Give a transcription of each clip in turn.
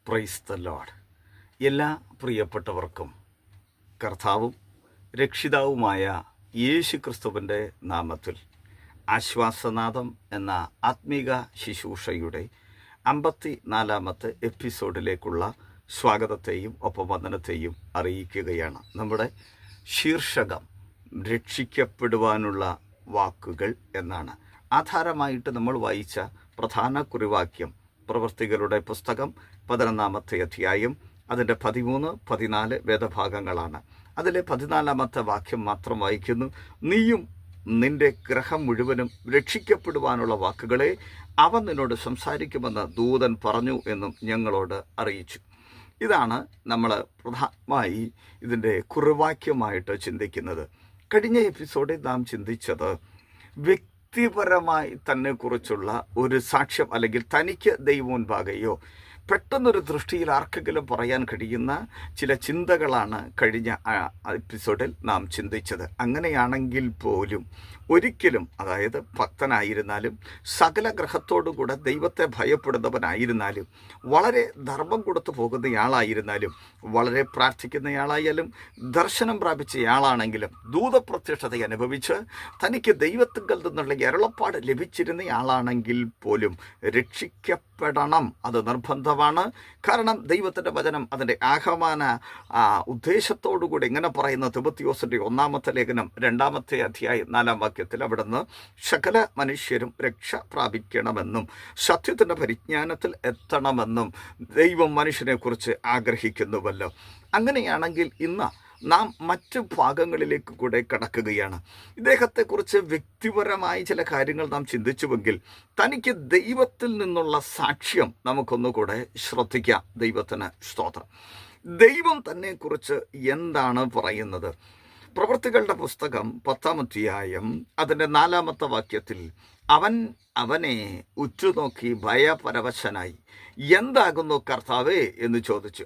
Praise the Lord. എല്ലാ പ്രിയപ്പെട്ടവർക്കും കർത്താവും രക്ഷിതാവുമായ യേശു ക്രിസ്തുവിൻ്റെ നാമത്തിൽ ആശ്വാസനാദം എന്ന ആത്മീക ശുശ്രൂഷയുടെ 54-ാമത്തെ എപ്പിസോഡിലേക്കുള്ള സ്വാഗതത്തെയും ഒപ്പവന്ദനത്തെയും അറിയിക്കുകയാണ്. നമ്മുടെ ശീർഷകം രക്ഷിക്കപ്പെടുവാനുള്ള വാക്കുകൾ എന്നാണ്. ആധാരമായിട്ട് നമ്മൾ വായിച്ച പ്രധാന കുറിവാക്യം പ്രവൃത്തികളുടെ പുസ്തകം 11-ാമത്തെ അധ്യായം, അതിൻ്റെ 13, 14 വേദഭാഗങ്ങളാണ്. അതിലെ 14-ാമത്തെ വാക്യം മാത്രം വായിക്കുന്നു. നീയും നിന്റെ ഗ്രഹം മുഴുവനും രക്ഷിക്കപ്പെടുവാനുള്ള വാക്കുകളെ അവൻ നിന്നോട് സംസാരിക്കുമെന്ന് ദൂതൻ പറഞ്ഞു എന്നും ഞങ്ങളോട് അറിയിച്ചു. ഇതാണ് നമ്മൾ പ്രധാനമായി ഇതിൻ്റെ കുറിവാക്യമായിട്ട് ചിന്തിക്കുന്നത്. കഴിഞ്ഞ എപ്പിസോഡിൽ നാം ചിന്തിച്ചത് വ്യക്തിപരമായി തന്നെക്കുറിച്ചുള്ള ഒരു സാക്ഷ്യം, അല്ലെങ്കിൽ തനിക്ക് ദൈവം മുൻപാകെയോ പെട്ടെന്നൊരു ദൃഷ്ടിയിൽ ആർക്കെങ്കിലും പറയാൻ കഴിയുന്ന ചില ചിന്തകളാണ് കഴിഞ്ഞ എപ്പിസോഡിൽ നാം ചിന്തിച്ചത്. അങ്ങനെയാണെങ്കിൽ പോലും ഒരിക്കലും, അതായത് ഭക്തനായിരുന്നാലും സകല ഗ്രഹത്തോടുകൂടെ ദൈവത്തെ ഭയപ്പെടുന്നവനായിരുന്നാലും വളരെ ധർമ്മം കൊടുത്തു പോകുന്നയാളായിരുന്നാലും വളരെ പ്രാർത്ഥിക്കുന്നയാളായാലും ദർശനം പ്രാപിച്ചയാളാണെങ്കിലും ദൂതപ്രത്യക്ഷത അനുഭവിച്ച് തനിക്ക് ദൈവത്തിങ്കൽ നിന്നുള്ള അരുളപ്പാട് ലഭിച്ചിരുന്നയാളാണെങ്കിൽ പോലും രക്ഷിക്കപ്പെടണം. അത് നിർബന്ധമാണ്. കാരണം ദൈവത്തിൻ്റെ വചനം അതിൻ്റെ ആഹ്വാന ഉദ്ദേശത്തോടുകൂടി ഇങ്ങനെ പറയുന്ന തിമോഥെയോസിൻ്റെ 1-ാമത്തെ ലേഖനം 2-ാമത്തെ അധ്യായം 4-ാം വാക്യത്തിൽ അവിടുന്ന് സകല മനുഷ്യരും രക്ഷ പ്രാപിക്കണമെന്നും സത്യത്തിൻ്റെ പരിജ്ഞാനത്തിൽ എത്തണമെന്നും ദൈവം മനുഷ്യനെക്കുറിച്ച് ആഗ്രഹിക്കുന്നുവല്ലോ. അങ്ങനെയാണെങ്കിൽ ഇന്ന് നാം മറ്റ് ഭാഗങ്ങളിലേക്ക് കൂടെ കടക്കുകയാണ്. ഇദ്ദേഹത്തെക്കുറിച്ച് വ്യക്തിപരമായി ചില കാര്യങ്ങൾ നാം ചിന്തിച്ചുവെങ്കിൽ തനിക്ക് ദൈവത്തിൽ നിന്നുള്ള സാക്ഷ്യം നമുക്കൊന്നുകൂടെ ശ്രദ്ധിക്കാം. ദൈവത്തിന് സ്തോത്രം. ദൈവം തന്നെക്കുറിച്ച് എന്താണ് പറയുന്നത്? പ്രവൃത്തികളുടെ പുസ്തകം 10-ാം അധ്യായം അതിൻ്റെ 4-ാമത്തെ വാക്യത്തിൽ അവനെ ഉറ്റുനോക്കി ഭയപരവശനായി, എന്താകുന്നു കർത്താവേ എന്ന് ചോദിച്ചു.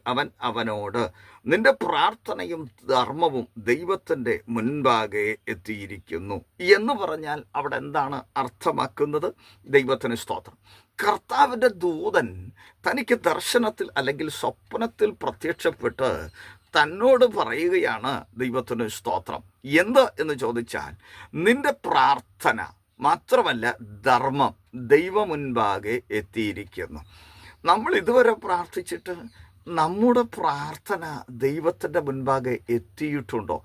അവനോട്, നിന്റെ പ്രാർത്ഥനയും ധർമ്മവും ദൈവത്തിൻ്റെ മുൻപാകെ എത്തിയിരിക്കുന്നു എന്ന് പറഞ്ഞാൽ അവിടെ എന്താണ് അർത്ഥമാക്കുന്നത്? ദൈവത്തിന് സ്തോത്രം. കർത്താവിൻ്റെ ദൂതൻ തനിക്ക് ദർശനത്തിൽ അല്ലെങ്കിൽ സ്വപ്നത്തിൽ പ്രത്യക്ഷപ്പെട്ട് തന്നോട് പറയുകയാണ്. ദൈവത്തിന് സ്തോത്രം. എന്ത് എന്ന് ചോദിച്ചാൽ നിന്റെ പ്രാർത്ഥന മാത്രമല്ല, ധർമ്മം ദൈവ മുൻപാകെ എത്തിയിരിക്കുന്നു. നമ്മൾ ഇതുവരെ പ്രാർത്ഥിച്ചിട്ട് നമ്മുടെ പ്രാർത്ഥന ദൈവത്തിൻ്റെ മുൻപാകെ എത്തിയിട്ടുണ്ടോ?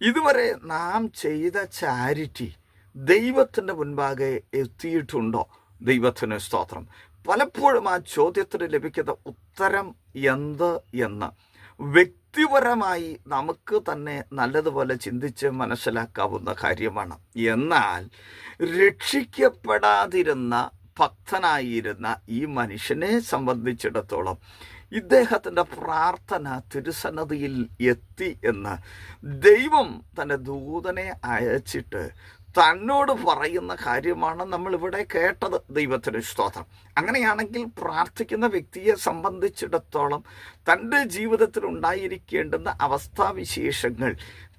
ഇതുവരെ നാം ചെയ്ത ചാരിറ്റി ദൈവത്തിൻ്റെ മുൻപാകെ എത്തിയിട്ടുണ്ടോ? ദൈവത്തിന് സ്തോത്രം. പലപ്പോഴും ആ ചോദ്യത്തിന് ലഭിക്കുന്ന ഉത്തരം എന്ത് എന്ന് വ്യക്തിപരമായി നമുക്ക് തന്നെ നല്ലതുപോലെ ചിന്തിച്ച് മനസ്സിലാക്കാവുന്ന കാര്യമാണ്. എന്നാൽ രക്ഷിക്കപ്പെടാതിരുന്ന ഭക്തനായിരുന്ന ഈ മനുഷ്യനെ സംബന്ധിച്ചിടത്തോളം ഇദ്ദേഹത്തിൻ്റെ പ്രാർത്ഥന തിരുസന്നിധിയിൽ എത്തി എന്ന് ദൈവം തൻ്റെ ദൂതനെ അയച്ചിട്ട് തന്നോട് പറയുന്ന കാര്യമാണ് നമ്മളിവിടെ കേട്ടത്. ദൈവത്തിന് സ്തോത്രം. അങ്ങനെയാണെങ്കിൽ പ്രാർത്ഥിക്കുന്ന വ്യക്തിയെ സംബന്ധിച്ചിടത്തോളം തൻ്റെ ജീവിതത്തിൽ ഉണ്ടായിരിക്കേണ്ടുന്ന അവസ്ഥാവിശേഷങ്ങൾ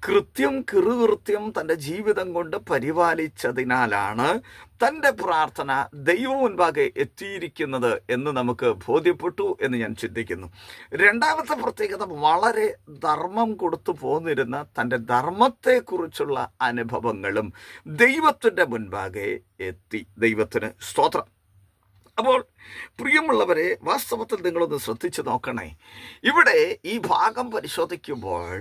കൃത്യം തൻ്റെ ജീവിതം കൊണ്ട് പരിപാലിച്ചതിനാലാണ് തൻ്റെ പ്രാർത്ഥന ദൈവം മുൻപാകെ എത്തിയിരിക്കുന്നത് എന്ന് നമുക്ക് ബോധ്യപ്പെട്ടു എന്ന് ഞാൻ ചിന്തിക്കുന്നു. രണ്ടാമത്തെ പ്രത്യേകത, വളരെ ധർമ്മം കൊടുത്തു പോന്നിരുന്ന തൻ്റെ ധർമ്മത്തെക്കുറിച്ചുള്ള അനുഭവങ്ങളും ദൈവത്തിൻ്റെ മുൻപാകെ എത്തി. ദൈവത്തിന് സ്തോത്രം. അപ്പോൾ പ്രിയമുള്ളവരെ, വാസ്തവത്തിൽ നിങ്ങളൊന്ന് ശ്രദ്ധിച്ചു നോക്കണേ. ഇവിടെ ഈ ഭാഗം പരിശോധിക്കുമ്പോൾ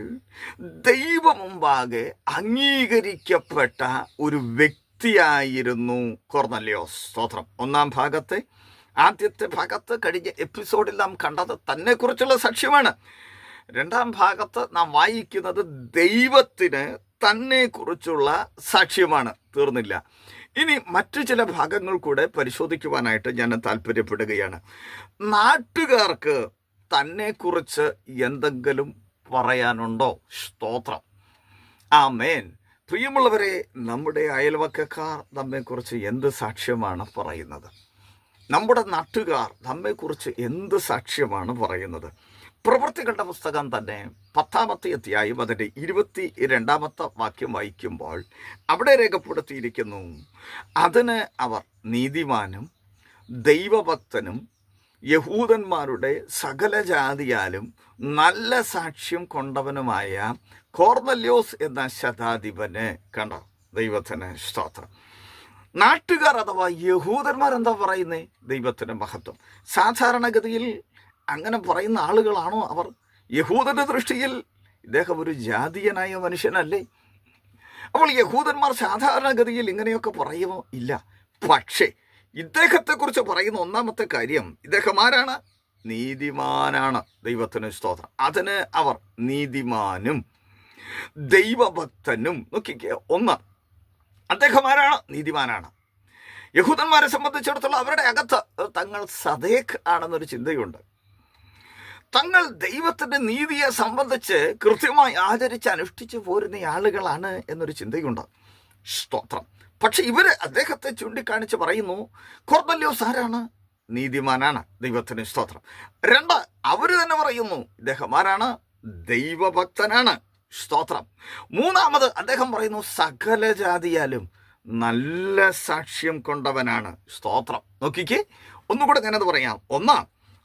ദൈവം മുമ്പാകെ അംഗീകരിക്കപ്പെട്ട ഒരു വ്യക്തിയായിരുന്നു കൊർന്നല്യോസ്. സ്തോത്രം. 1-ാം ഭാഗത്തെ ആദ്യത്തെ ഭാഗത്ത് കഴിഞ്ഞ എപ്പിസോഡിൽ നാം കണ്ടത് തന്നെക്കുറിച്ചുള്ള സാക്ഷ്യമാണ്. 2-ാം ഭാഗത്ത് നാം വായിക്കുന്നത് ദൈവത്തിന് തന്നെക്കുറിച്ചുള്ള സാക്ഷ്യമാണ്. തീർന്നില്ല. ഇനി മറ്റു ചില ഭാഗങ്ങൾ കൂടെ പരിശോധിക്കുവാനായിട്ട് ഞാൻ താല്പര്യപ്പെടുകയാണ്. നാട്ടുകാർക്ക് തന്നെക്കുറിച്ച് എന്തെങ്കിലും പറയാനുണ്ടോ? സ്തോത്രം. ആമേൻ. പ്രിയമുള്ളവരെ, നമ്മുടെ അയൽവക്കക്കാർ നമ്മെക്കുറിച്ച് എന്ത് സാക്ഷ്യമാണ് പറയുന്നത്? നമ്മുടെ നാട്ടുകാർ നമ്മെക്കുറിച്ച് എന്ത് സാക്ഷ്യമാണ് പറയുന്നത്? പ്രവൃത്തികളുടെ പുസ്തകം തന്നെ 10-ാമത്തെ അധ്യായം അതിൻ്റെ 22-ാമത്തെ വാക്യം വായിക്കുമ്പോൾ അവിടെ രേഖപ്പെടുത്തിയിരിക്കുന്നു, അതിന് അവർ നീതിമാനും ദൈവഭക്തനും യഹൂദന്മാരുടെ സകല ജാതിയാലും നല്ല സാക്ഷ്യം കൊണ്ടവനുമായ കൊർന്നല്യോസ് എന്ന ശതാധിപന്. കണ്ടോ, ദൈവത്തിന് സ്തോത്രം. നാട്ടുകാർ അഥവാ യഹൂദന്മാർ എന്താ പറയുന്നേ? ദൈവത്തിന് മഹത്വം. സാധാരണഗതിയിൽ അങ്ങനെ പറയുന്ന ആളുകളാണോ അവർ? യഹൂദന്റെ ദൃഷ്ടിയിൽ ഇദ്ദേഹം ഒരു ജാതീയനായ മനുഷ്യനല്ലേ? അപ്പോൾ യഹൂദന്മാർ സാധാരണഗതിയിൽ ഇങ്ങനെയൊക്കെ പറയുമോ? ഇല്ല. പക്ഷേ ഇദ്ദേഹത്തെക്കുറിച്ച് പറയുന്ന ഒന്നാമത്തെ കാര്യം, ഇദ്ദേഹം ആരാണ്? നീതിമാനാണ്. ദൈവത്തിന് സ്തോത്രം. അതിന് അവർ നീതിമാനും ദൈവഭക്തനും. നോക്കിക്കേ, ഒന്ന്, അദ്ദേഹം ആരാണ്? നീതിമാനാണ്. യഹൂദന്മാരെ സംബന്ധിച്ചിടത്തോളം അവരുടെ അകത്ത് തങ്ങൾ സദേഖ് ആണെന്നൊരു ചിന്തയുണ്ട്. തങ്ങൾ ദൈവത്തിൻ്റെ നീതിയെ സംബന്ധിച്ച് കൃത്യമായി ആചരിച്ച് അനുഷ്ഠിച്ചു പോരുന്ന ആളുകളാണ് എന്നൊരു ചിന്തയുണ്ട്. സ്തോത്രം. പക്ഷെ ഇവര് അദ്ദേഹത്തെ ചൂണ്ടിക്കാണിച്ച് പറയുന്നു, കൊർന്നല്യോസ് ആരാണ്? നീതിമാനാണ്. ദൈവത്തിന് സ്തോത്രം. രണ്ട്, അവര് തന്നെ പറയുന്നു ഇദ്ദേഹം ആരാണ്? ദൈവഭക്തനാണ്. സ്തോത്രം. മൂന്നാമത് അദ്ദേഹം പറയുന്നു സകല ജാതിയാലും നല്ല സാക്ഷ്യം കൊണ്ടവനാണ്. സ്തോത്രം. നോക്കിക്കേ, ഒന്നുകൂടെ ഞാനത് പറയാം. ഒന്ന്,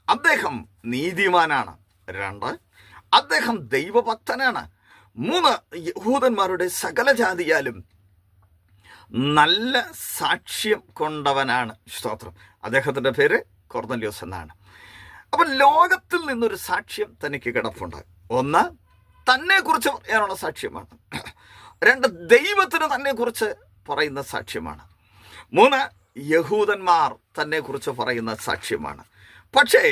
അദ്ദേഹം നീതിമാനാണ്. രണ്ട്, അദ്ദേഹം ദൈവഭക്തനാണ്. മൂന്ന്, യഹൂദന്മാരുടെ സകല ജാതിയാലും നല്ല സാക്ഷ്യം കൊണ്ടവനാണ്. സ്തോത്രം. അദ്ദേഹത്തിൻ്റെ പേര് കൊർന്നല്യോസ് എന്നാണ്. അപ്പം ലോകത്തിൽ നിന്നൊരു സാക്ഷ്യം തനിക്ക് കിടപ്പുണ്ട്. ഒന്ന്, തന്നെക്കുറിച്ച് പറയാനുള്ള സാക്ഷ്യമാണ്. രണ്ട്, ദൈവത്തിന് തന്നെക്കുറിച്ച് പറയുന്ന സാക്ഷ്യമാണ്. മൂന്ന്, യഹൂദന്മാർ തന്നെക്കുറിച്ച് പറയുന്ന സാക്ഷ്യമാണ്. പക്ഷേ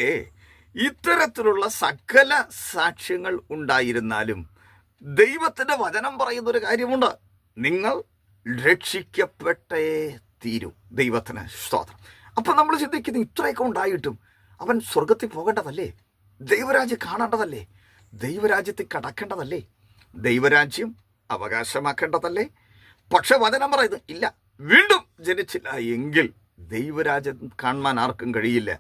ഇത്തരത്തിലുള്ള സകല സാക്ഷ്യങ്ങൾ ഉണ്ടായിരുന്നാലും ദൈവത്തിൻ്റെ വചനം പറയുന്നൊരു കാര്യമുണ്ട്, നിങ്ങൾ രക്ഷിക്കപ്പെട്ടേ തീരൂ. ദൈവത്തിന് സ്തോത്രം. അപ്പം നമ്മൾ ചിന്തിക്കുന്നു, ഇത്രയൊക്കെ ഉണ്ടായിട്ടും അവൻ സ്വർഗത്തിൽ പോകേണ്ടതല്ലേ? ദൈവരാജ്യം കാണേണ്ടതല്ലേ? ദൈവരാജ്യത്തിൽ കടക്കേണ്ടതല്ലേ? ദൈവരാജ്യം അവകാശമാക്കേണ്ടതല്ലേ? പക്ഷെ വചനം പറയുന്നത് ഇല്ല, വീണ്ടും ജനിച്ചില്ല എങ്കിൽ ദൈവരാജ്യം കാണാൻ ആർക്കും കഴിയില്ല.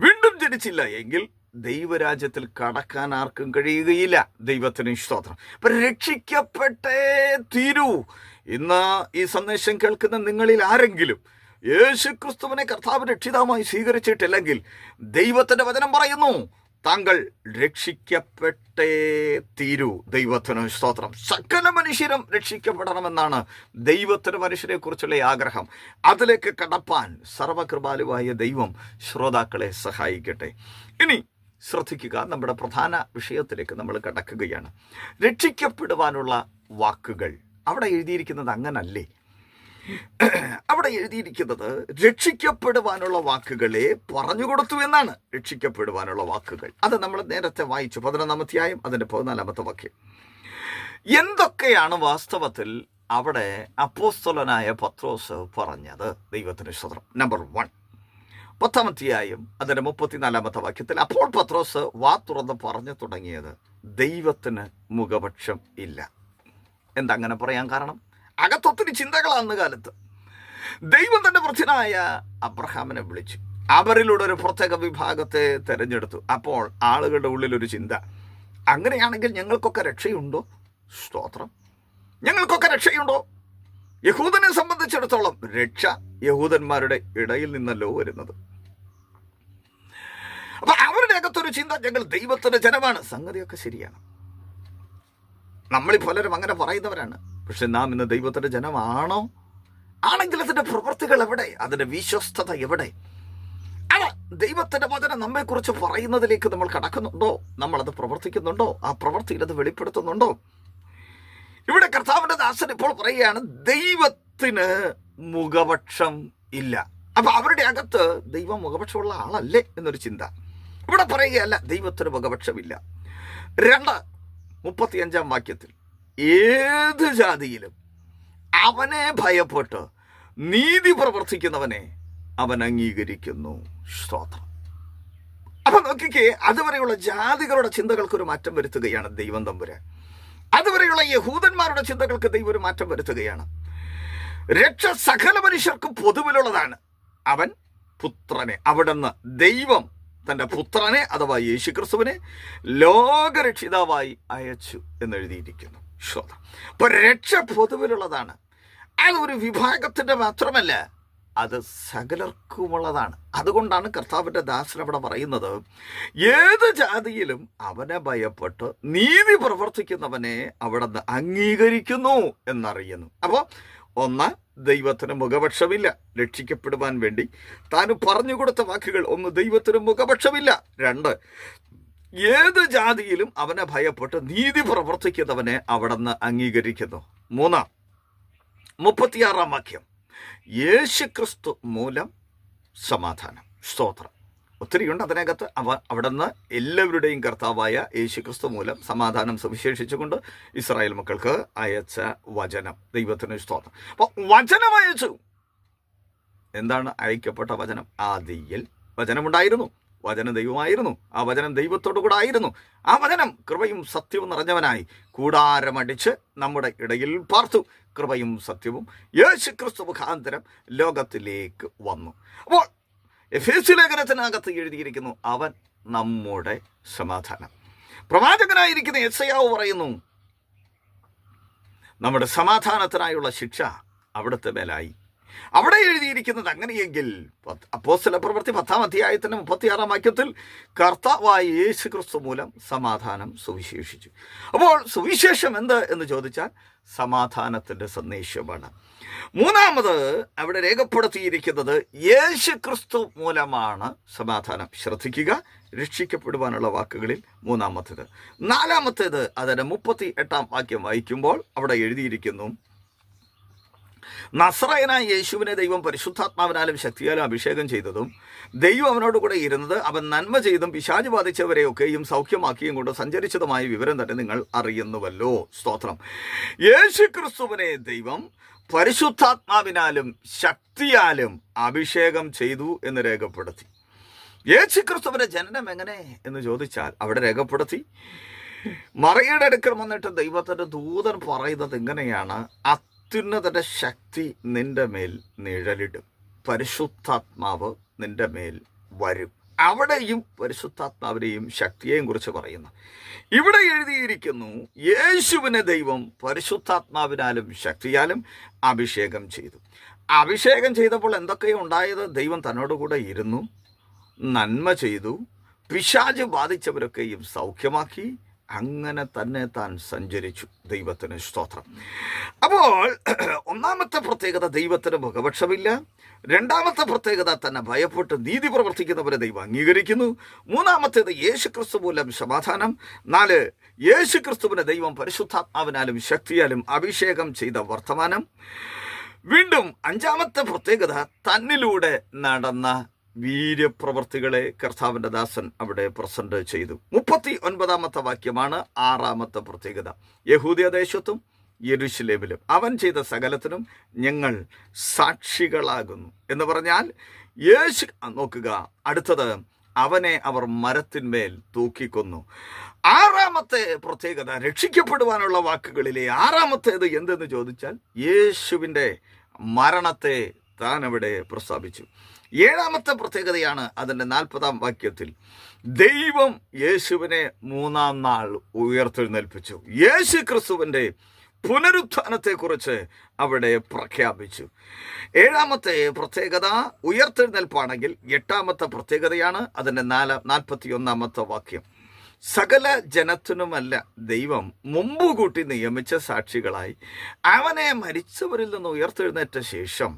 വീണ്ടും ജനിച്ചില്ല എങ്കിൽ ദൈവരാജ്യത്തിൽ കടക്കാൻ ആർക്കും കഴിയുകയില്ല. ദൈവത്തിന് സ്തോത്രം. അപ്പം രക്ഷിക്കപ്പെട്ടേ തീരൂ. ഇന്ന് ഈ സന്ദേശം കേൾക്കുന്ന നിങ്ങളിൽ ആരെങ്കിലും യേശുക്രിസ്തുവിനെ കർത്താവ് രക്ഷിതാവായി സ്വീകരിച്ചിട്ടില്ലെങ്കിൽ ദൈവത്തിൻ്റെ വചനം പറയുന്നു, താങ്കൾ രക്ഷിക്കപ്പെട്ടേ തീരൂ. ദൈവത്തിന് സ്തോത്രം. സകല മനുഷ്യരും രക്ഷിക്കപ്പെടണമെന്നാണ് ദൈവത്തിന് മനുഷ്യരെ കുറിച്ചുള്ള ആഗ്രഹം. അതിലേക്ക് കടപ്പാൻ സർവകൃപാലുവായ ദൈവം ശ്രോതാക്കളെ സഹായിക്കട്ടെ. ഇനി ശ്രദ്ധിക്കുക, നമ്മുടെ പ്രധാന വിഷയത്തിലേക്ക് നമ്മൾ കടക്കുകയാണ്. രക്ഷിക്കപ്പെടുവാനുള്ള വാക്കുകൾ അവിടെ എഴുതിയിരിക്കുന്നത് അങ്ങനല്ലേ? അവിടെ എഴുതിയിരിക്കുന്നത് രക്ഷിക്കപ്പെടുവാനുള്ള വാക്കുകളെ പറഞ്ഞു കൊടുത്തു എന്നാണ്. രക്ഷിക്കപ്പെടുവാനുള്ള വാക്കുകൾ അത് നമ്മൾ നേരത്തെ വായിച്ചു, 11-ാം അധ്യായം അതിൻ്റെ 14-ാമത്തെ വാക്യം. എന്തൊക്കെയാണ് വാസ്തവത്തിൽ അവിടെ അപ്പോസ്തലനായ പത്രോസ് പറഞ്ഞത്? ദൈവത്തിന് സ്തോത്രം. നമ്പർ 1, 10-ാം അധ്യായം അതിൻ്റെ 34-ാമത്തെ വാക്യത്തിൽ, അപ്പോൾ പത്രോസ് വാ തുറന്ന് പറഞ്ഞു തുടങ്ങിയത്, ദൈവത്തിന് മുഖപക്ഷം ഇല്ല. എന്തങ്ങനെ പറയാൻ കാരണം? അകത്തൊത്തിരി ചിന്തകളാണ് കാലത്ത്. ദൈവം തൻ്റെ വൃദ്ധനായ അബ്രഹാമിനെ വിളിച്ചു, അവരിലൂടെ ഒരു പ്രത്യേക വിഭാഗത്തെ തിരഞ്ഞെടുത്തു. അപ്പോൾ ആളുകളുടെ ഉള്ളിലൊരു ചിന്ത, അങ്ങനെയാണെങ്കിൽ ഞങ്ങൾക്കൊക്കെ രക്ഷയുണ്ടോ? സ്തോത്രം. ഞങ്ങൾക്കൊക്കെ രക്ഷയുണ്ടോ? യഹൂദനെ സംബന്ധിച്ചിടത്തോളം രക്ഷ യഹൂദന്മാരുടെ ഇടയിൽ നിന്നല്ലോ വരുന്നത്. അപ്പൊ അവരുടെ അകത്തൊരു ചിന്ത, ഞങ്ങൾ ദൈവത്തിന്റെ ജനമാണ്. സംഗതിയൊക്കെ ശരിയാണ്, നമ്മളീ പലരും അങ്ങനെ പറയുന്നവരാണ്. പക്ഷെ നാം ഇന്ന് ദൈവത്തിന്റെ ജനമാണോ? ആണെങ്കിൽ അതിന്റെ പ്രവൃത്തികൾ എവിടെ? അതിന്റെ വിശ്വസ്തത എവിടെ? അത് ദൈവത്തിന്റെ വചനം നമ്മെക്കുറിച്ച് പറയുന്നതിലേക്ക് നമ്മൾ കടക്കുന്നുണ്ടോ? നമ്മളത് പ്രവർത്തിക്കുന്നുണ്ടോ? ആ പ്രവൃത്തിയിൽ അത് വെളിപ്പെടുത്തുന്നുണ്ടോ? ഇവിടെ കർത്താവിന്റെ ദാസൻ ഇപ്പോൾ പറയുകയാണ്, ദൈവത്തിന് മുഖപക്ഷം ഇല്ല. അപ്പൊ അവരുടെ അകത്ത് ദൈവം മുഖപക്ഷമുള്ള ആളല്ലേ എന്നൊരു ചിന്ത. ഇവിടെ പറയുകയല്ല, ദൈവത്തിന് മുഖപക്ഷമില്ല. 2, 35-ാം വാക്യത്തിൽ, ഏത് ജാതിയിലും അവനെ ഭയപ്പെട്ട് നീതി പ്രവർത്തിക്കുന്നവനെ അവൻ അംഗീകരിക്കുന്നു. സ്തോത്രം. അപ്പൊ നോക്കിക്കേ, അതുവരെയുള്ള ജാതികളുടെ ചിന്തകൾക്കൊരു മാറ്റം വരുത്തുകയാണ് ദൈവം തമ്പുരാൻ. അതുവരെയുള്ള യഹൂദന്മാരുടെ ചിന്തകൾക്ക് ദൈവം ഒരു മാറ്റം വരുത്തുകയാണ്. രക്ഷ സകല മനുഷ്യർക്കും പൊതുവിലുള്ളതാണ്. അവൻ പുത്രനെ, അവിടുന്ന് ദൈവം തൻ്റെ പുത്രനെ അഥവാ യേശുക്രിസ്തുവിനെ ലോകരക്ഷിതാവായി അയച്ചു എന്നെഴുതിയിരിക്കുന്നു. അപ്പൊ രക്ഷ പൊതുവിലുള്ളതാണ്. അത് ഒരു വിഭാഗത്തിന്റെ മാത്രമല്ല, അത് സകലർക്കുമുള്ളതാണ്. അതുകൊണ്ടാണ് കർത്താവിൻ്റെ ദാസൻ അവിടെ പറയുന്നത്, ഏത് ജാതിയിലും അവനെ ഭയപ്പെട്ട് നീതി പ്രവർത്തിക്കുന്നവനെ അവിടുന്ന് അംഗീകരിക്കുന്നു എന്നറിയുന്നു. അപ്പോൾ ഒന്ന്, ദൈവത്തിന് മുഖപക്ഷമില്ല. രക്ഷിക്കപ്പെടുവാൻ വേണ്ടി താൻ പറഞ്ഞു കൊടുത്ത വാക്കുകൾ: ഒന്ന്, ദൈവത്തിന് മുഖപക്ഷമില്ല. രണ്ട്, ഏത് ജാതിയിലും അവനെ ഭയപ്പെട്ട് നീതി പ്രവർത്തിക്കുന്നവനെ അവിടുന്ന് അംഗീകരിക്കുന്നു. മൂന്ന്, 36 വാക്യം: യേശുക്രിസ്തു മൂലം സമാധാനം. സ്തോത്രം. ഒത്തിരിയുണ്ട് അതിനകത്ത്. അവിടുന്ന് എല്ലാവരുടെയും കർത്താവായ യേശുക്രിസ്തു മൂലം സമാധാനം സുവിശേഷിച്ചുകൊണ്ട് ഇസ്രായേൽ മക്കൾക്ക് അയച്ച വചനം. ദൈവത്തിന് സ്തോത്രം. അപ്പോൾ വചനം അയച്ചു. എന്താണ് അയക്കപ്പെട്ട വചനം? ആദിയിൽ വചനമുണ്ടായിരുന്നു, വചനം ദൈവമായിരുന്നു, ആ വചനം ദൈവത്തോടു കൂടെ ആയിരുന്നു. ആ വചനം കൃപയും സത്യവും നിറഞ്ഞവനായി കൂടാരമടിച്ച് നമ്മുടെ ഇടയിൽ പാർത്തു. കൃപയും സത്യവും യേശുക്രിസ്തു മുഖാന്തരം ലോകത്തിലേക്ക് വന്നു. അപ്പോൾ എഫേസ്യ ലേഖനത്തിനകത്ത് എഴുതിയിരിക്കുന്നു, അവൻ നമ്മുടെ സമാധാനം. പ്രവാചകനായിരിക്കുന്ന യെശയ്യാവ് പറയുന്നു, നമ്മുടെ സമാധാനത്തിനായുള്ള ശിക്ഷ അവിടുത്തെ മേലായി. അവിടെ എഴുതിയിരിക്കുന്നത് അങ്ങനെയെങ്കിൽ അപ്പോസ്തല പ്രവൃത്തി 10-ാം അധ്യായത്തിൻ്റെ 36-ാം വാക്യത്തിൽ കർത്താവായ യേശുക്രിസ്തു മൂലം സമാധാനം സുവിശേഷിച്ചു. അപ്പോൾ സുവിശേഷം എന്ത് എന്ന് ചോദിച്ചാൽ സമാധാനത്തിൻ്റെ സന്ദേശമാണ്. മൂന്നാമത് അവിടെ രേഖപ്പെടുത്തിയിരിക്കുന്നത് യേശുക്രിസ്തു മൂലമാണ് സമാധാനം. ശ്രദ്ധിക്കുക, രക്ഷിക്കപ്പെടുവാനുള്ള വാക്കുകളിൽ മൂന്നാമത്തേത്. നാലാമത്തേത് അതിൻ്റെ 38-ാം വാക്യം വായിക്കുമ്പോൾ അവിടെ എഴുതിയിരിക്കുന്നു, നസ്രായനായ യേശുവിനെ ദൈവം പരിശുദ്ധാത്മാവിനാലും ശക്തിയാലും അഭിഷേകം ചെയ്തതും ദൈവം അവനോട് കൂടെ ഇരുന്നത് അവൻ നന്മ ചെയ്തും പിശാച് ബാധിച്ചവരെയൊക്കെയും സൗഖ്യമാക്കിയും കൊണ്ട് സഞ്ചരിച്ചതുമായ വിവരം തന്നെ നിങ്ങൾ അറിയുന്നുവല്ലോ. സ്തോത്രം. യേശുക്രിസ്തുവിനെ ദൈവം പരിശുദ്ധാത്മാവിനാലും ശക്തിയാലും അഭിഷേകം ചെയ്തു എന്ന് രേഖപ്പെടുത്തി. യേശുക്രിസ്തുവിന്റെ ജനനം എങ്ങനെ എന്ന് ചോദിച്ചാൽ അവിടെ രേഖപ്പെടുത്തി, മറിയയുടെ അടുക്കൽ വന്നിട്ട് ദൈവത്തിന്റെ ദൂതൻ പറയുന്നത് ഇങ്ങനെയാണ്: അത്യുന്നതന്റെ ശക്തി നിന്റെ മേൽ നിഴലിടും, പരിശുദ്ധാത്മാവ് നിന്റെ മേൽ വരും. അവിടെയും പരിശുദ്ധാത്മാവിനെയും ശക്തിയെയും കുറിച്ച് പറയുന്നു. ഇവിടെ എഴുതിയിരിക്കുന്നു, യേശുവിനെ ദൈവം പരിശുദ്ധാത്മാവിനാലും ശക്തിയാലും അഭിഷേകം ചെയ്തു. അഭിഷേകം ചെയ്തപ്പോൾ എന്തൊക്കെയോ ഉണ്ടായത്? ദൈവം തന്നോടുകൂടെ ഇരുന്നു, നന്മ ചെയ്തു, പിശാച് ബാധിച്ചവരൊക്കെയും സൗഖ്യമാക്കി, അങ്ങനെ തന്നെ താൻ സഞ്ചരിച്ചു. ദൈവത്തിന് സ്തോത്രം. അപ്പോൾ ഒന്നാമത്തെ പ്രത്യേകത, ദൈവത്തിന് മുഖപക്ഷമില്ല. രണ്ടാമത്തെ പ്രത്യേകത, തന്നെ ഭയപ്പെട്ട് നീതി പ്രവർത്തിക്കുന്നവരെ ദൈവം അംഗീകരിക്കുന്നു. മൂന്നാമത്തേത്, യേശുക്രിസ്തു മൂലം സമാധാനം. 4, യേശുക്രിസ്തുവിനെ ദൈവം പരിശുദ്ധാത്മാവിനാലും ശക്തിയാലും അഭിഷേകം ചെയ്ത വർത്തമാനം. വീണ്ടും 5-ാമത്തെ പ്രത്യേകത, തന്നിലൂടെ നടന്ന വീര്യപ്രവർത്തികളെ കർത്താവിൻ്റെ ദാസൻ അവിടെ പ്രസന്റ് ചെയ്തു. 39-ാമത്തെ വാക്യമാണ് 6-ാമത്തെ പ്രത്യേകത. യഹൂദദേശത്തും യെരുശലേമിലും അവൻ ചെയ്ത സകലത്തിനും ഞങ്ങൾ സാക്ഷികളാകുന്നു എന്ന് പറഞ്ഞാൽ യേശു, നോക്കുക, അടുത്തത്, അവനെ അവർ മരത്തിന്മേൽ തൂക്കിക്കൊന്നു. 6-ാമത്തെ പ്രത്യേകത, രക്ഷിക്കപ്പെടുവാനുള്ള വാക്കുകളിലെ 6-ാമത്തേത് എന്തെന്ന് ചോദിച്ചാൽ യേശുവിൻ്റെ മരണത്തെ താൻ അവിടെ പ്രസ്താവിച്ചു. 7-ാമത്തെ പ്രത്യേകതയാണ് അതിൻ്റെ 40-ാം വാക്യത്തിൽ, ദൈവം യേശുവിനെ 3-ാം നാൾ ഉയർത്തെഴുന്നേൽപ്പിച്ചു. യേശു ക്രിസ്തുവിൻ്റെ പുനരുത്ഥാനത്തെക്കുറിച്ച് അവിടെ പ്രഖ്യാപിച്ചു. 7-ാമത്തെ പ്രത്യേകത ഉയർത്തെഴുന്നേൽപ്പാണെങ്കിൽ 8-ാമത്തെ പ്രത്യേകതയാണ് അതിൻ്റെ 41-ാമത്തെ വാക്യം. സകല ജനത്തിനുമല്ല ദൈവം മുമ്പ് കൂട്ടി നിയമിച്ച സാക്ഷികളായി അവനെ മരിച്ചവരിൽ നിന്ന് ഉയർത്തെഴുന്നേറ്റ ശേഷം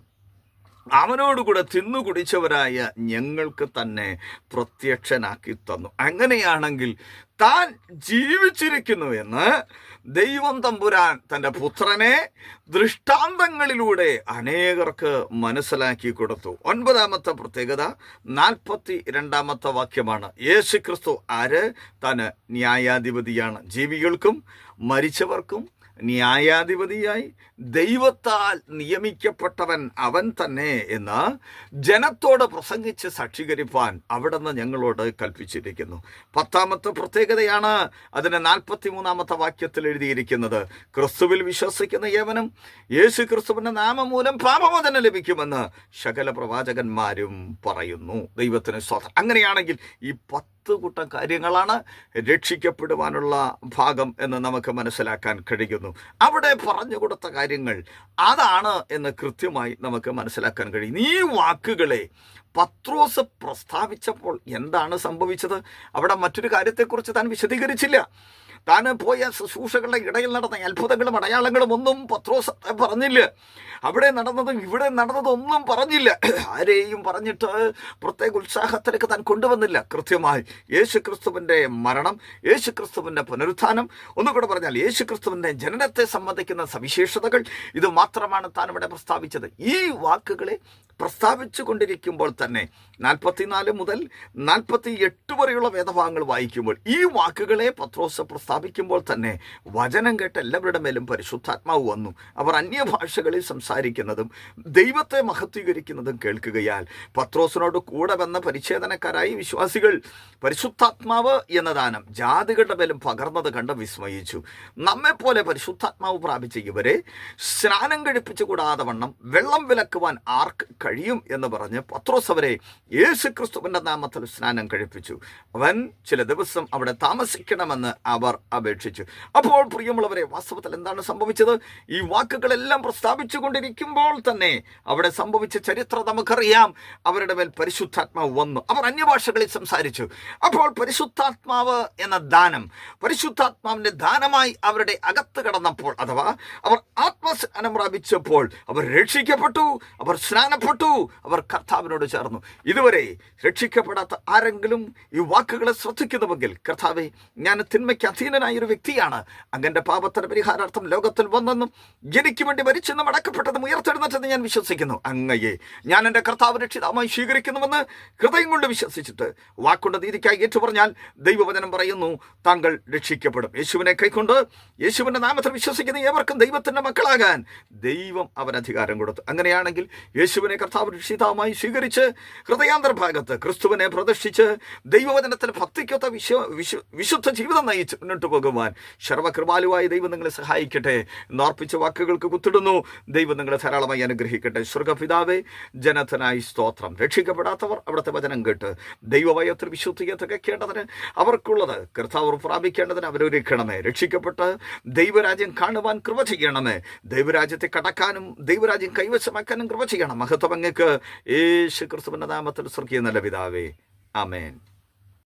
അവനോടുകൂടെ തിന്നു കുടിച്ചവരായ ഞങ്ങൾക്ക് തന്നെ പ്രത്യക്ഷനാക്കി തന്നു. അങ്ങനെയാണെങ്കിൽ താൻ ജീവിച്ചിരിക്കുന്നു എന്ന് ദൈവം തമ്പുരാൻ തൻ്റെ പുത്രനെ ദൃഷ്ടാന്തങ്ങളിലൂടെ അനേകർക്ക് മനസ്സിലാക്കി കൊടുത്തു. 9-ാമത്തെ പ്രത്യേകത 42-ാമത്തെ വാക്യമാണ്. യേശുക്രിസ്തു ആര്? താൻ ന്യായാധിപതിയാണ്. ജീവികൾക്കും മരിച്ചവർക്കും ന്യായാധിപതിയായി ദൈവത്താൽ നിയമിക്കപ്പെട്ടവൻ അവൻ തന്നെ എന്ന് ജനത്തോട് പ്രസംഗിച്ച് സാക്ഷീകരിപ്പാൻ അവിടുന്ന് ഞങ്ങളോട് കൽപ്പിച്ചിരിക്കുന്നു. 10-ാമത്തെ പ്രത്യേകതയാണ് അതിന് 43-ാമത്തെ വാക്യത്തിൽ എഴുതിയിരിക്കുന്നത്, ക്രിസ്തുവിൽ വിശ്വസിക്കുന്ന ഏവനും യേശു ക്രിസ്തുവിന്റെ നാമം മൂലം പാപമോചനം ലഭിക്കുമെന്ന് സകല പ്രവാചകന്മാരും പറയുന്നു. ദൈവത്തിന് സ്തോത്രം. അങ്ങനെയാണെങ്കിൽ ഈ 10 10 കൂട്ടം കാര്യങ്ങളാണ് രക്ഷിക്കപ്പെടുവാനുള്ള ഭാഗം എന്ന് നമുക്ക് മനസ്സിലാക്കാൻ കഴിയുന്നു. അവിടെ പറഞ്ഞു കൊടുത്ത കാര്യങ്ങൾ അതാണ് എന്ന് കൃത്യമായി നമുക്ക് മനസ്സിലാക്കാൻ കഴിയും. ഈ വാക്കുകളെ പത്രോസ് പ്രസ്താവിച്ചപ്പോൾ എന്താണ് സംഭവിച്ചത്? അവിടെ മറ്റൊരു കാര്യത്തെക്കുറിച്ച് താൻ വിശദീകരിച്ചില്ല. താൻ പോയ ശുശ്രൂഷകളുടെ ഇടയിൽ നടന്ന അത്ഭുതങ്ങളും അടയാളങ്ങളും ഒന്നും പത്രോസ് പറഞ്ഞില്ല. അവിടെ നടന്നതും ഇവിടെ നടന്നതും ഒന്നും പറഞ്ഞില്ല. ആരെയും പറഞ്ഞിട്ട് പ്രത്യേക ഉത്സാഹത്തിലേക്ക് താൻ കൊണ്ടുവന്നില്ല. കൃത്യമായി യേശുക്രിസ്തുവിൻ്റെ മരണം, യേശുക്രിസ്തുവിൻ്റെ പുനരുത്ഥാനം, ഒന്നുകൂടെ പറഞ്ഞാൽ യേശുക്രിസ്തുവിൻ്റെ ജനനത്തെ സംബന്ധിക്കുന്ന സവിശേഷതകൾ, ഇത് മാത്രമാണ് താൻ ഇവിടെ പ്രസ്താവിച്ചത്. ഈ വാക്കുകളെ പ്രസ്താവിച്ചു കൊണ്ടിരിക്കുമ്പോൾ തന്നെ 44 മുതൽ 48 വരെയുള്ള വേദഭാഗങ്ങൾ വായിക്കുമ്പോൾ ഈ വാക്കുകളെ പത്രോസ് പ്രസ്താവിക്കുമ്പോൾ തന്നെ വചനം കേട്ട എല്ലാവരുടെ മേലും പരിശുദ്ധാത്മാവ് വന്നു. അവർ അന്യഭാഷകളിൽ സംസാരിക്കുന്നതും ദൈവത്തെ മഹത്വീകരിക്കുന്നതും കേൾക്കുകയാൽ പത്രോസിനോട് കൂടെ വന്ന പരിച്ഛേദനക്കാരായി വിശ്വാസികൾ പരിശുദ്ധാത്മാവ് എന്ന ദാനം ജാതികളുടെ മേലും പകർന്നത് കണ്ട് വിസ്മയിച്ചു. നമ്മെപ്പോലെ പരിശുദ്ധാത്മാവ് പ്രാപിച്ച ഇവരെ സ്നാനം കഴിപ്പിച്ചു കൂടാതെ വണ്ണം വെള്ളം വിലക്കുവാൻ ആർക്ക് കഴിയും എന്ന് പറഞ്ഞ് പത്രോസ് അവരെ യേശുക്രിസ്തുവിന്റെ നാമത്തിൽ സ്നാനം കഴിപ്പിച്ചു. അവൻ ചില ദിവസം അവിടെ താമസിക്കണമെന്ന് അവർ അപേക്ഷിച്ചു. അപ്പോൾ പ്രിയമുള്ളവരെ, വാസ്തവത്തിൽ എന്താണ് സംഭവിച്ചത്? ഈ വാക്കുകളെല്ലാം പ്രസ്താവിച്ചു കൊണ്ടിരിക്കുമ്പോൾ തന്നെ അവിടെ സംഭവിച്ച ചരിത്രം നമുക്കറിയാം. അവരുടെ മേൽ പരിശുദ്ധാത്മാവ് വന്നു. അവർ അന്യഭാഷകളിൽ സംസാരിച്ചു. അപ്പോൾ പരിശുദ്ധാത്മാവ് എന്ന ദാനം, പരിശുദ്ധാത്മാവിന്റെ ദാനമായി അവരുടെ അകത്ത് കടന്നപ്പോൾ, അഥവാ അവർ ആത്മസ്നാനം പ്രാപിച്ചപ്പോൾ അവർ രക്ഷിക്കപ്പെട്ടു, അവർ സ്നാനപ്പെട്ടു, അവർ കർത്താവിനോട് ചേർന്നു. ഇതുവരെ രക്ഷിക്കപ്പെടാത്ത ആരെങ്കിലും ഈ വാക്കുകളെ ശ്രദ്ധിക്കുന്നുവെങ്കിൽ, കർത്താവേ, ഞാൻ തിന്മയ്ക്ക് അധീനനായ ഒരു വ്യക്തിയാണ്, അങ്ങന്റെ പാപത്തിന്റെ പരിഹാരാർത്ഥം ലോകത്തിൽ വന്നെന്നും എനിക്ക് വേണ്ടി മരിച്ചെന്നും അടക്കപ്പെട്ടതും ഉയർത്തെഴുന്നേറ്റെന്ന് ഞാൻ വിശ്വസിക്കുന്നു. അങ്ങയെ ഞാൻ എൻ്റെ കർത്താവ് രക്ഷിതാമായി സ്വീകരിക്കുന്നുവെന്ന് ഹൃദയം കൊണ്ട് വിശ്വസിച്ചിട്ട് വാക്കുകൊണ്ട് നീതിക്കായി ഏറ്റുപറഞ്ഞാൽ ദൈവവചനം പറയുന്നു, താങ്കൾ രക്ഷിക്കപ്പെടും. യേശുവിനെ കൈക്കൊണ്ട് യേശുവിൻ്റെ നാമത്തിൽ വിശ്വസിക്കുന്ന ഏവർക്കും ദൈവത്തിൻ്റെ മക്കളാകാൻ ദൈവം അവൻ അധികാരം കൊടുത്തു. അങ്ങനെയാണെങ്കിൽ യേശുവിനെ കർത്താവ് രക്ഷിതാവുമായി സ്വീകരിച്ച് ഹൃദയാന്തർഭാഗത്ത് ക്രിസ്തുവിനെ പ്രതിഷ്ഠിച്ച് ദൈവവചനത്തിൽ ഭക്തിക്കൊത്ത വിശുദ്ധ ജീവിതം നയിച്ച് മുന്നോട്ട് പോകുവാൻ സർവകൃപാലുവായ ദൈവം നിങ്ങളെ സഹായിക്കട്ടെ. എന്നർപ്പിച്ച വാക്കുകൾക്ക് കുത്തിടുന്നു. ദൈവം നിങ്ങളെ ധാരാളമായി അനുഗ്രഹിക്കട്ടെ. സ്വർഗപിതാവേ, ജനത്തിനായി സ്തോത്രം. രക്ഷിക്കപ്പെടാത്തവർ അവിടുത്തെ വചനം കേട്ട് ദൈവവയത്തിൽ വിശുദ്ധിയെ തികയ്ക്കേണ്ടതിന് അവർക്കുള്ളത് കർത്താവ് പ്രാപിക്കേണ്ടതിന് അവരൊരുക്കണമേ. രക്ഷിക്കപ്പെട്ട് ദൈവരാജ്യം കാണുവാൻ കൃപ ചെയ്യണമേ. ദൈവരാജ്യത്തെ കടക്കാനും ദൈവരാജ്യം കൈവശമാക്കാനും കൃപ ചെയ്യണം. മഹത്വം അങ്ങേക്ക് യേശു ക്രിസ്തുവിന്റെ നാമത്തിൽ സ്വർഗീയ നല്ല പിതാവേ, ആമേൻ.